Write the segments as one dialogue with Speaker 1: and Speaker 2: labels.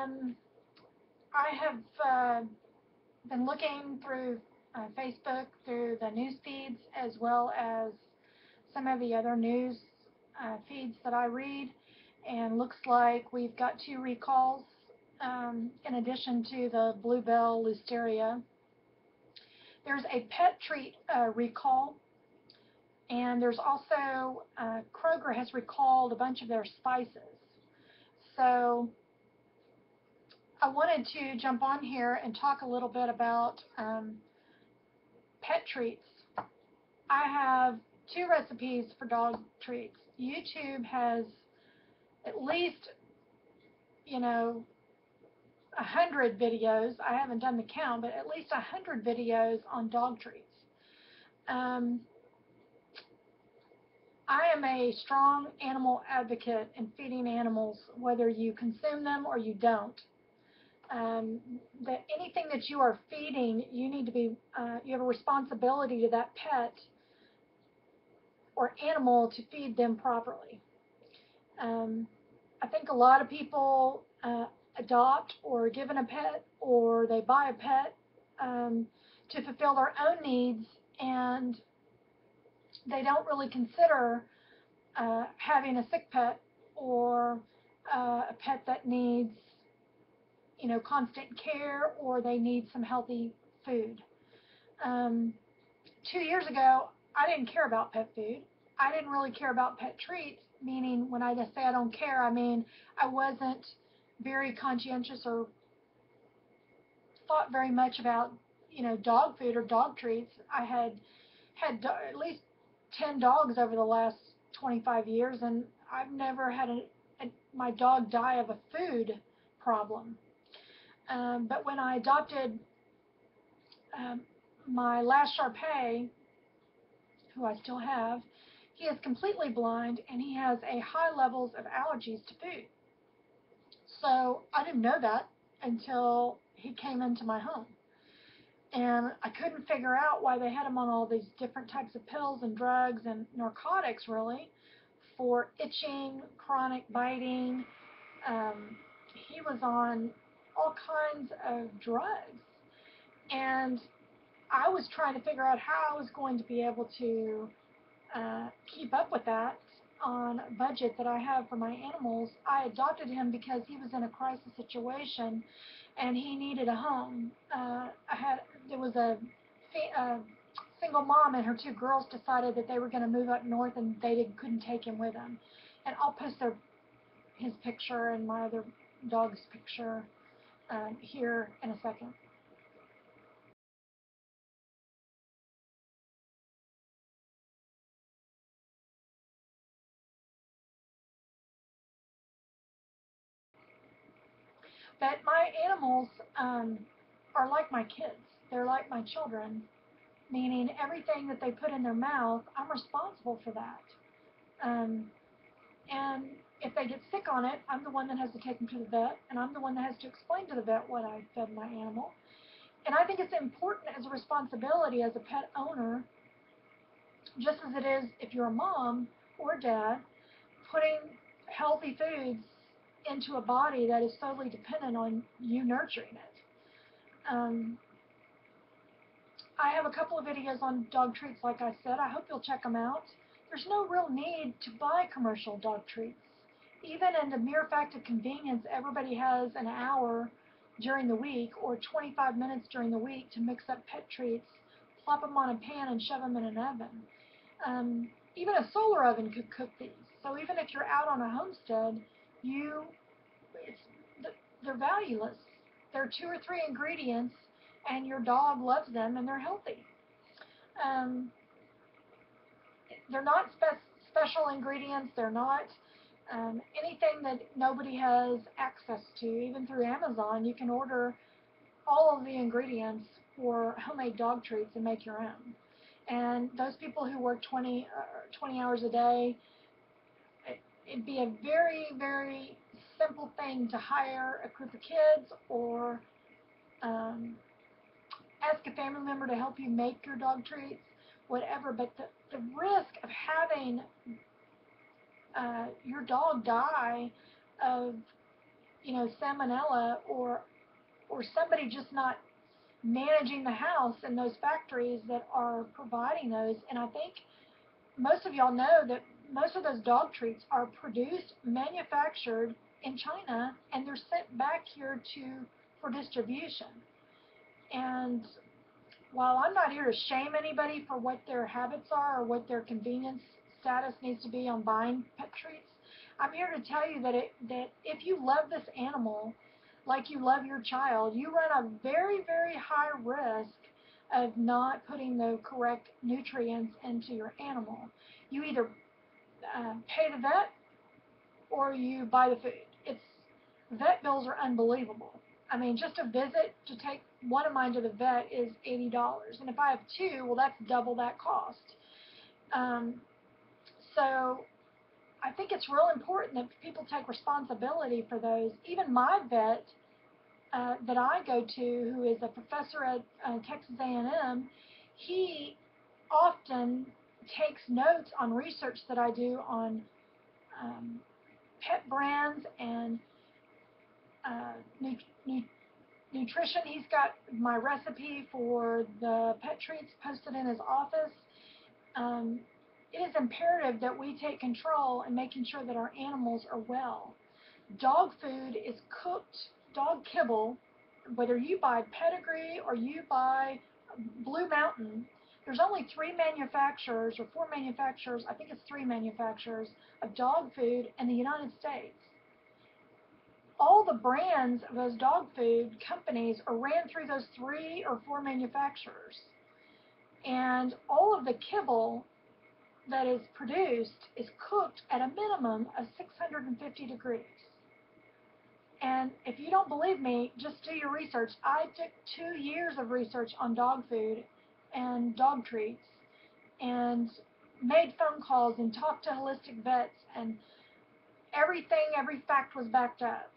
Speaker 1: Um, I have been looking through Facebook, through the news feeds, as well as some of the other news feeds that I read, and looks like we've got 2 recalls in addition to the Bluebell Listeria. There's a pet treat recall, and there's also Kroger has recalled a bunch of their spices. So I wanted to jump on here and talk a little bit about pet treats. I have 2 recipes for dog treats. YouTube has at least, 100 videos. I haven't done the count, but at least 100 videos on dog treats. Um, I am a strong animal advocate in feeding animals, whether you consume them or you don't. That anything that you are feeding, you need to be, you have a responsibility to that pet or animal to feed them properly. I think a lot of people adopt or given a pet, or they buy a pet to fulfill their own needs, and they don't really consider having a sick pet or a pet that needs, constant care, or they need some healthy food. 2 years ago, I didn't care about pet food. I didn't really care about pet treats, meaning when I just say I don't care, I mean I wasn't very conscientious or thought very much about, dog food or dog treats. I had at least 10 dogs over the last 25 years, and I've never had my dog die of a food problem. But when I adopted um, my last Shar Pei, who I still have, he is completely blind and he has a high levels of allergies to food. So I didn't know that until he came into my home. And I couldn't figure out why they had him on all these different types of pills and drugs and narcotics, really, for itching, chronic biting. He was on all kinds of drugs. And I was trying to figure out how I was going to be able to keep up with that on a budget that I have for my animals. I adopted him because he was in a crisis situation and he needed a home. There was a single mom and her 2 girls decided that they were going to move up north and they couldn't take him with them. And I'll post his picture and my other dog's picture here in a second. But my animals are like my kids. They're like my children, meaning everything that they put in their mouth, I'm responsible for that. Um, and if they get sick on it, I'm the one that has to take them to the vet, and I'm the one that has to explain to the vet what I fed my animal. And I think it's important as a responsibility as a pet owner, just as it is if you're a mom or dad, putting healthy foods into a body that is solely dependent on you nurturing it. I have a couple of videos on dog treats, like I said. I hope you'll check them out. There's no real need to buy commercial dog treats. Even in the mere fact of convenience, everybody has an hour during the week or 25 minutes during the week to mix up pet treats, plop them on a pan and shove them in an oven. Even a solar oven could cook these. So even if you're out on a homestead, it's, they're valueless. They're 2 or 3 ingredients, and your dog loves them, and they're healthy. Um, they're not special ingredients. They're not anything that nobody has access to. Even through Amazon, you can order all of the ingredients for homemade dog treats and make your own. And those people who work 20 hours a day, it'd be a very, very simple thing to hire a group of kids or ask a family member to help you make your dog treats, whatever. But the risk of having your dog die of salmonella, or somebody just not managing the house in those factories that are providing those. And I think most of y'all know that most of those dog treats are produced, manufactured in China, and they're sent back here for distribution. And while I'm not here to shame anybody for what their habits are or what their convenience status needs to be on buying pet treats, I'm here to tell you that if you love this animal like you love your child, you run a very, very high risk of not putting the correct nutrients into your animal. You either pay the vet or you buy the food. Vet bills are unbelievable. I mean, just a visit to take one of mine to the vet is $80, and if I have two, well, that's double that cost. Um, so I think it's real important that people take responsibility for those. Even my vet that I go to, who is a professor at Texas A&M, he often takes notes on research that I do on pet brands and nutrition. He's got my recipe for the pet treats posted in his office. It is imperative that we take control in making sure that our animals are well. Dog food is cooked, dog kibble, whether you buy Pedigree or you buy Blue Mountain, there's only 3 manufacturers or 4 manufacturers, I think it's 3 manufacturers of dog food in the United States. All the brands of those dog food companies are ran through those 3 or 4 manufacturers. And all of the kibble that is produced is cooked at a minimum of 650 degrees. And if you don't believe me, just do your research. I took 2 years of research on dog food and dog treats and made phone calls and talked to holistic vets, and every fact was backed up.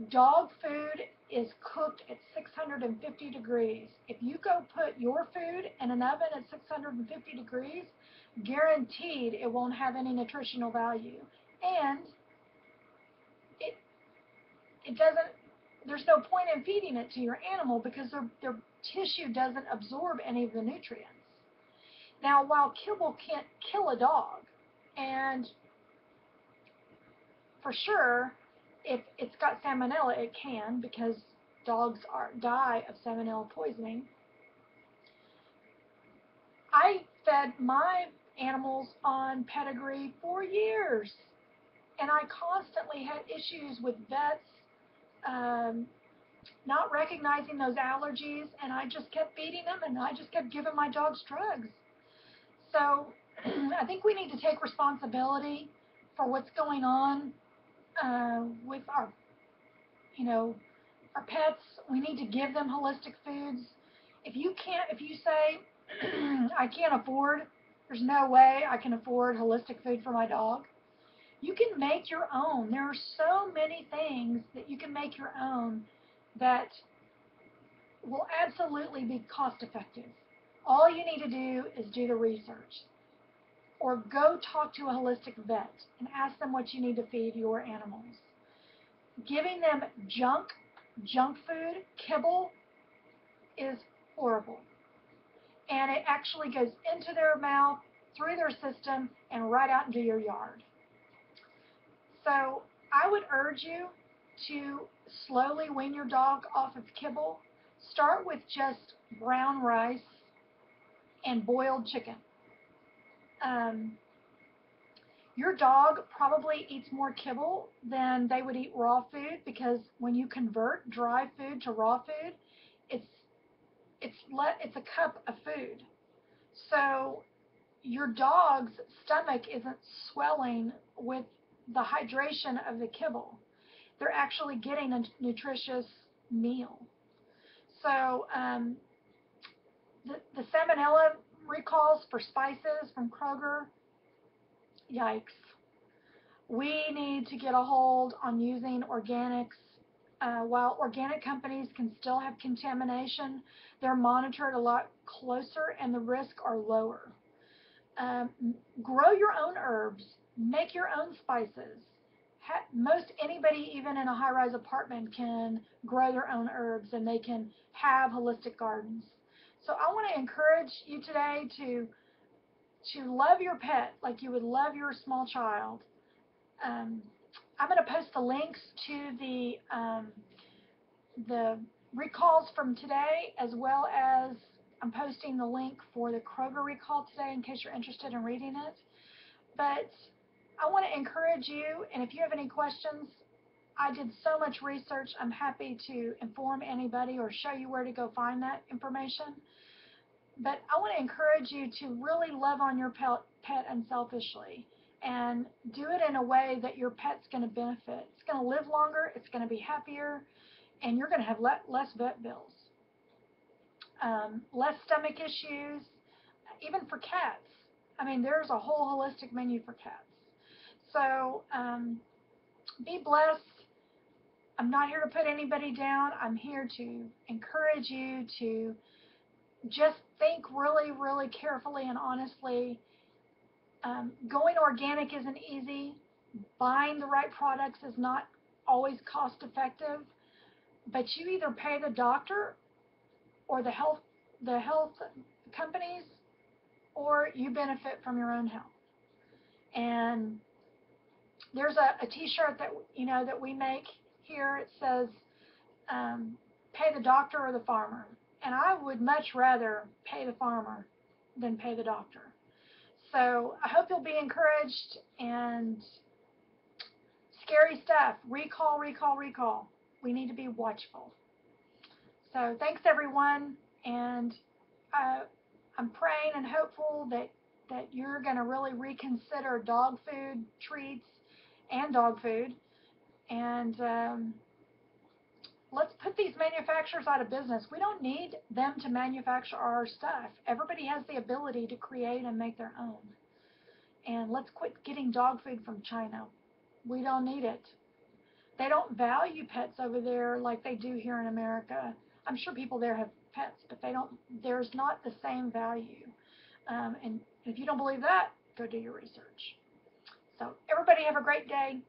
Speaker 1: Dog food is cooked at 650 degrees. If you go put your food in an oven at 650 degrees, guaranteed it won't have any nutritional value. And it doesn't, there's no point in feeding it to your animal because their tissue doesn't absorb any of the nutrients. Now, while kibble can't kill a dog, and for sure, if it's got salmonella, it can, because dogs die of salmonella poisoning. I fed my animals on Pedigree for years, and I constantly had issues with vets not recognizing those allergies, and I just kept feeding them, and I just kept giving my dogs drugs. So I think we need to take responsibility for what's going on with our pets. We need to give them holistic foods. If you say, I can't afford, there's no way I can afford holistic food for my dog, you can make your own. There are so many things that you can make your own that will absolutely be cost effective. All you need to do is do the research, or go talk to a holistic vet and ask them what you need to feed your animals. Giving them junk food, kibble, is horrible. And it actually goes into their mouth, through their system, and right out into your yard. So I would urge you to slowly wean your dog off of kibble. Start with just brown rice and boiled chicken. Your dog probably eats more kibble than they would eat raw food, because when you convert dry food to raw food, it's a cup of food. So your dog's stomach isn't swelling with the hydration of the kibble. They're actually getting a nutritious meal. So the salmonella recalls for spices from Kroger, yikes. We need to get a hold on using organics. While organic companies can still have contamination, they're monitored a lot closer and the risks are lower. Grow your own herbs, make your own spices, most anybody, even in a high-rise apartment, can grow their own herbs, and they can have holistic gardens. So I want to encourage you today to love your pet like you would love your small child. I'm going to post the links to the recalls from today, as well as I'm posting the link for the Kroger recall today in case you're interested in reading it. But I want to encourage you, and if you have any questions, I did so much research. I'm happy to inform anybody or show you where to go find that information. But I want to encourage you to really love on your pet unselfishly, and do it in a way that your pet's going to benefit. It's going to live longer, it's going to be happier, and you're going to have less vet bills, less stomach issues, even for cats. I mean, there's a whole holistic menu for cats. So be blessed. I'm not here to put anybody down. I'm here to encourage you to just think really, really carefully and honestly. Going organic isn't easy. Buying the right products is not always cost effective. But you either pay the doctor or the health companies, or you benefit from your own health. And there's a T-shirt that that we make here. It says, "Pay the doctor or the farmer," and I would much rather pay the farmer than pay the doctor. So I hope you'll be encouraged. And scary stuff. Recall, recall, recall. We need to be watchful. So thanks, everyone, and I'm praying and hopeful that you're going to really reconsider dog food, treats, and dog food, and let's put these manufacturers out of business. We don't need them to manufacture our stuff. Everybody has the ability to create and make their own. And let's quit getting dog food from China. We don't need it. They don't value pets over there like they do here in America. I'm sure people there have pets, but there's not the same value. And if you don't believe that, go do your research. So everybody have a great day.